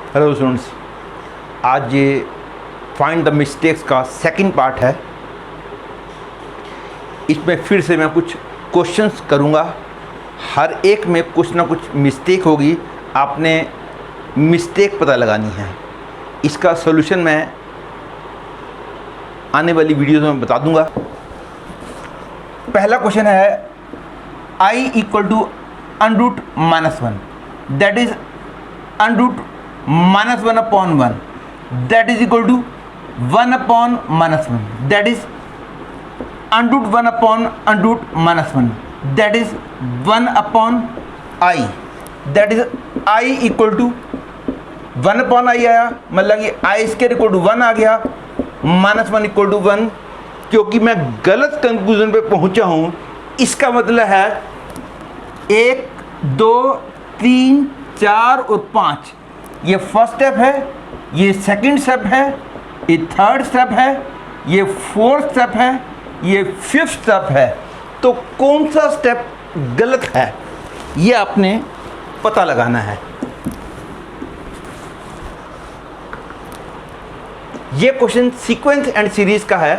Hello students, आज ये find the mistakes का सेकंड पार्ट है। इसमें फिर से मैं कुछ क्वेश्चंस करूँगा, हर एक में कुछ ना कुछ मिस्टेक होगी, आपने मिस्टेक पता लगानी है। इसका सॉल्यूशन मैं आने वाली वीडियोज़ में बता दूँगा। पहला क्वेश्चन है I equal to under root minus one, that is under root minus one upon one, that is equal to one upon minus one, that is under root one upon under root minus one, that is one upon I, that is I equal to one upon I आया, मतलब कि I square equal to one आ गया, minus one equal to one. क्योंकि मैं गलत conclusion पे पहुंचा हूं, इसका मतलब है 1, 2, 3, 4 और 5, ये फर्स्ट स्टेप है, ये सेकंड स्टेप है, ये थर्ड स्टेप है, ये फोर्थ स्टेप है, ये फिफ्थ स्टेप है। तो कौन सा स्टेप गलत है ये आपने पता लगाना है। ये क्वेश्चन सीक्वेंस एंड सीरीज का है।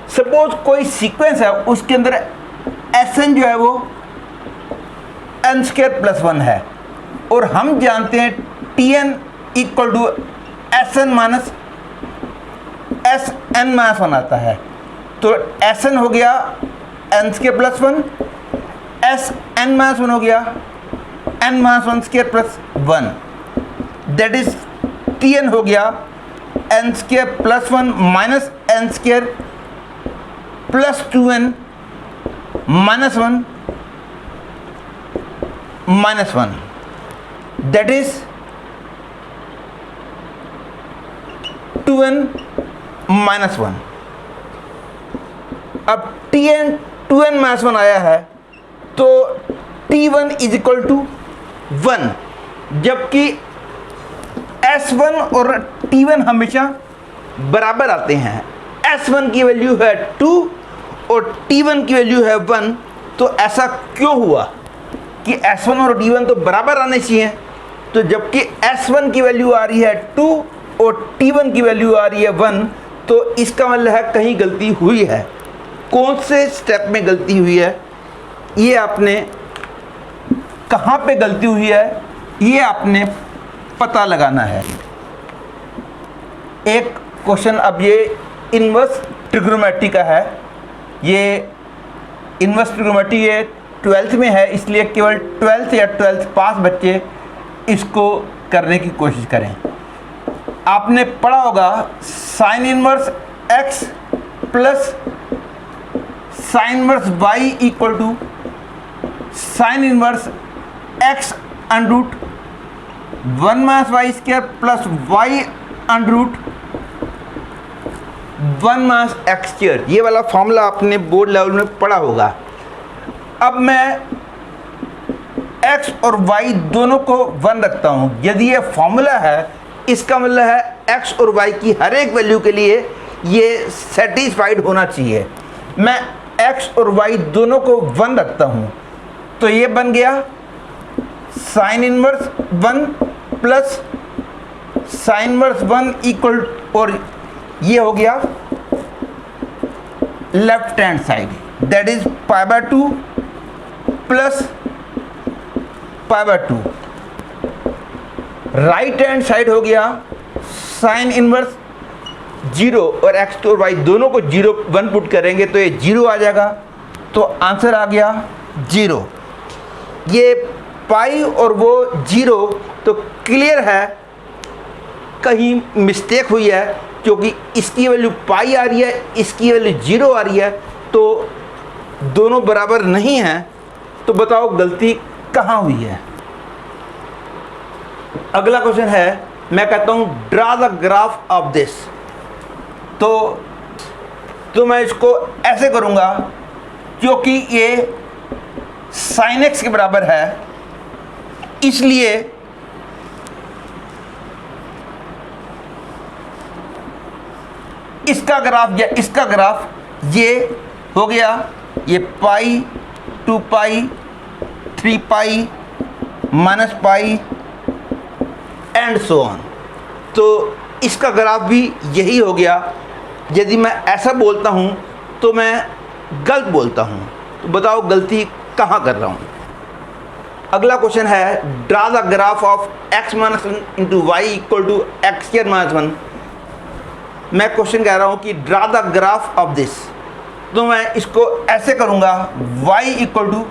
सपोज कोई सीक्वेंस है, उसके अंदर एसएन जो है वो एन स्क्वायर प्लस वन है, और हम जानते हैं T N equal to S N minus S N minus one आता है। तो एस एन हो गया N square plus one, S N minus one हो गया N minus one square plus one, that is T N हो गया N square plus one minus N square plus two N minus one minus one, that is 2n minus one. अब tn 2n minus one आया है, तो t1 is equal to 1, जबकि s1 और t1 हमेशा बराबर आते हैं। s1 की वैल्यू है 2 और t1 की वैल्यू है 1। तो ऐसा क्यों हुआ कि s1 और t1 तो बराबर आने चाहिए, तो जबकि s1 की वैल्यू आ रही है 2 और t1 की वैल्यू आ रही है 1, तो इसका मतलब है कहीं गलती हुई है। कौन से स्टेप में गलती हुई है, ये आपने कहाँ पे गलती हुई है ये आपने पता लगाना है। एक क्वेश्चन, अब ये इन्वर्स ट्रिग्नोमेट्री का है। ये इन्वर्स ट्रिग्नोमेट्री ये 12th में है, इसलिए केवल 12th या 12th पास बच्चे इसको करने की कोशिश करें। आपने पढ़ा होगा sine inverse x plus sine inverse y equal to sine inverse x under root one minus y square plus y under root one minus x square. ये वाला फॉर्मूला आपने बोर्ड लेवल में पढ़ा होगा। अब मैं x और y दोनों को 1 रखता हूँ। यदि ये फॉर्मूला है, इसका मतलब है x और y की हर एक वैल्यू के लिए ये सेटिस्फाइड होना चाहिए। मैं x और y दोनों को 1 रखता हूँ, तो ये बन गया sine inverse 1 plus sine inverse 1 equal, और ये हो गया left hand side, that is pi by 2 plus pi by 2। Right hand side हो गया साइन इनवर्स 0, और x और y दोनों को 0 1 पुट करेंगे तो ये 0 आ जाएगा, तो आंसर आ गया 0। ये पाई और वो 0, तो क्लियर है कहीं मिस्टेक हुई है, क्योंकि इसकी वैल्यू पाई आ रही है, इसकी वैल्यू 0 आ रही है, तो दोनों बराबर नहीं हैं। तो बताओ गलती कहाँ हुई है। अगला क्वेश्चन है, मैं कहता हूँ draw the graph of this. तो मैं इसको ऐसे करूँगा, क्योंकि ये साइन एक्स के बराबर है, इसलिए इसका ग्राफ या इसका ग्राफ ये हो गया, ये पाई 2 पाई 3 pi minus pi and so on. तो इसका ग्राफ भी यही हो गया। यदि मैं ऐसा बोलता हूँ तो मैं गलत बोलता हूँ, तो बताओ गलती कहाँ कर रहा हूँ। अगला क्वेश्चन है draw the graph of x minus one into y equal to x square minus one. मैं क्वेश्चन कह रहा हूँ कि draw the graph of this, तो मैं इसको ऐसे करूँगा y equal to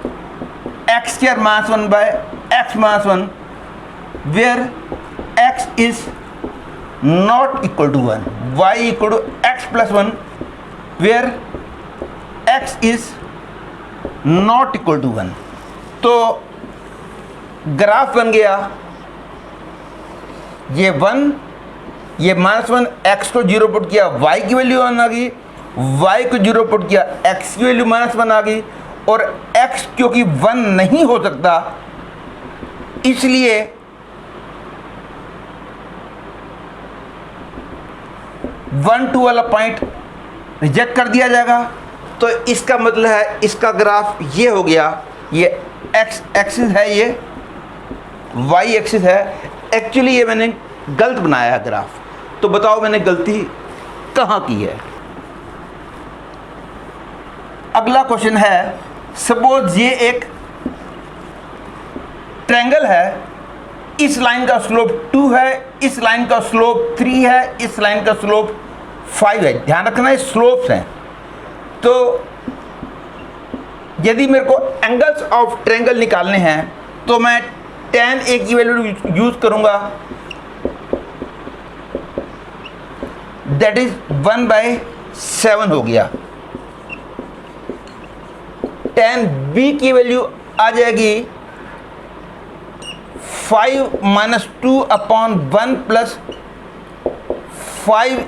x square minus one by x minus one, where x is not equal to one, y equal to x plus one, where x is not equal to one. तो graph बन गया ये one, ये minus one, x को zero put किया, Y की value one आ गई, Y को जीरो पुट किया, एक्स की वैल्यू माइनस वन आ गई, और एक्स क्योंकि वन नहीं हो सकता इसलिए वन टू वाला पॉइंट रिजेक्ट कर दिया जाएगा। तो इसका मतलब है इसका ग्राफ ये हो गया, ये एक्स एक्सिस है, ये वाई एक्सिस है। एक्चुअली ये मैंने गलत बनाया है ग्राफ, तो बताओ मैंने गलती कहाँ की है। अगला क्वेश्चन है सपोज ये एक ट्रायंगल है, इस लाइन का स्लोप 2 है, इस लाइन का स्लोप 3 है, इस लाइन का स्लोप 5 है। ध्यान रखना ये स्लोप्स हैं। तो यदि मेरे को एंगल्स ऑफ ट्रायंगल निकालने हैं तो मैं tan A की वैल्यू यूज करूंगा, दैट इज 1/7 हो गया। tan B की वैल्यू आ जाएगी 5 minus 2 upon 1 plus 5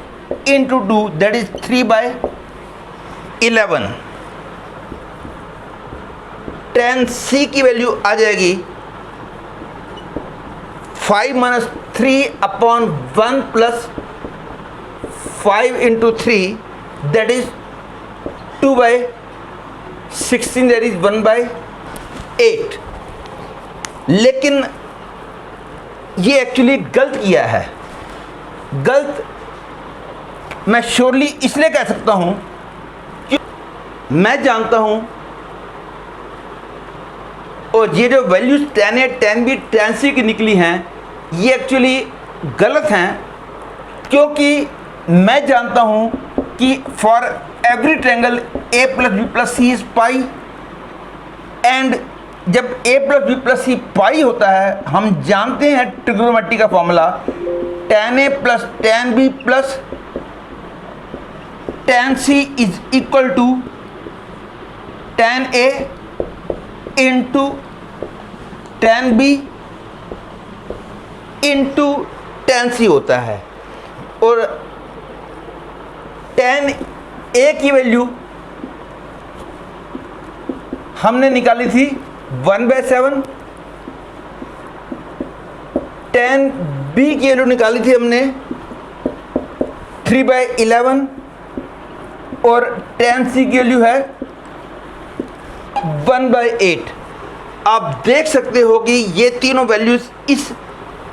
into 2, that is 3/11। tan C की वैल्यू आ जाएगी 5 minus 3 upon 1 plus 5 into 3, that is 2/16, that is 1/8। लेकिन ये एक्चुअली गलत किया है। गलत मैं श्योरली इसलिए कह सकता हूं कि मैं जानता हूं और ये जो values tan A, tan B, tan C की निकली हैं ये एक्चुअली गलत हैं, क्योंकि मैं जानता हूं कि for every triangle A plus B plus C is pi, and जब A plus B plus C pi होता है हम जानते हैं ट्रिग्नोमेट्री का formula tan A plus tan B plus tan C is equal to tan A into tan B into tan C होता है। और tan A की वैल्यू हमने निकाली थी 1/7, tan B की वैल्यू निकाली थी हमने 3/11, और tan C की वैल्यू है 1/8। आप देख सकते हो कि ये तीनों वैल्यूज इस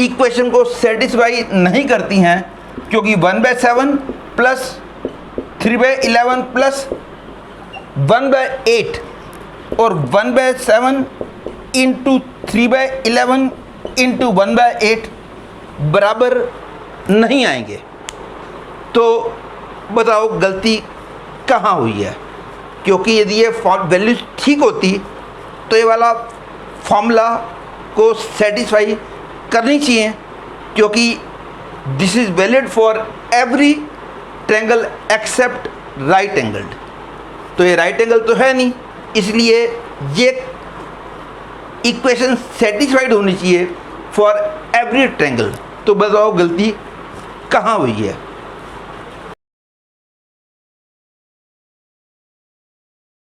इक्वेशन को सेटिस्फाई नहीं करती हैं, क्योंकि 1/7 प्लस 3/11 प्लस 1/8 और 1/7 इंटू 3/11 इंटू 1/8 बराबर नहीं आएंगे। तो बताओ गलती कहाँ हुई है, क्योंकि यदि ये वैल्यू ठीक होती तो ये वाला फॉर्मूला को सेटिस्फाई करनी चाहिए, क्योंकि this is valid for every triangle except right angled. तो ये राइट एंगल तो है नहीं, इसलिए ये इक्वेशन सेटिस्फाइड होनी चाहिए फॉर एवरी ट्रायंगल। तो बताओ गलती कहाँ हुई है।